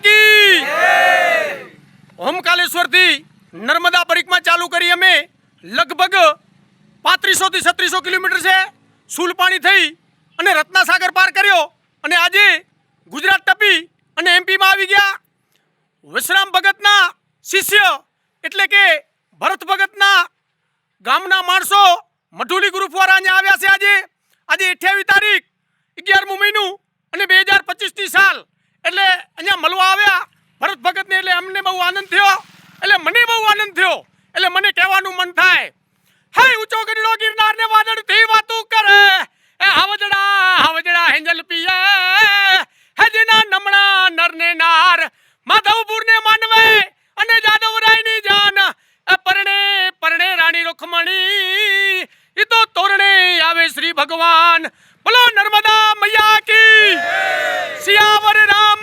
की ओमकालेश्वर थी नर्मदा परिक्रमा चालू करी अमे लगभग 3500 થી 3600 કિલોમીટર છે સુલપાણી થઈ અને રત્નાસાગર પાર કર્યો અને આજે ગુજરાત ટપી અને એમપી માં આવી ગયા। વિશ્રામ ભગતના શિષ્ય એટલે કે ભરત ભગતના ગામના માણસો મઢુલી ગ્રુપ વાળા અહીંયા આવ્યા છે। આજે 28 તારીખ 11મું મહિનું અને 2025 ની સાલ એટલે અહીંયા મળવા આવ્યા ભરત ભગતને। એટલે અમને બહુ આનંદ થયો, એટલે મને બહુ આનંદ થયો, એટલે મને કહેવાનું મન થાય હે ઊંચો ગઢડો ગિરનાર ને વાદળ થી વાતું કરે એ હાવજડા હેંજલ પીએ હે જેના નમણા નર ને નાર માધવપુર ને માનવે અને જાદવરાય ની જાન એ પરણે પરણે રાણી રૂકમણી ઈ તો તોરણે આવે શ્રી ભગવાન। બોલો નર્મદા મૈયા કી, સિયાવર રામ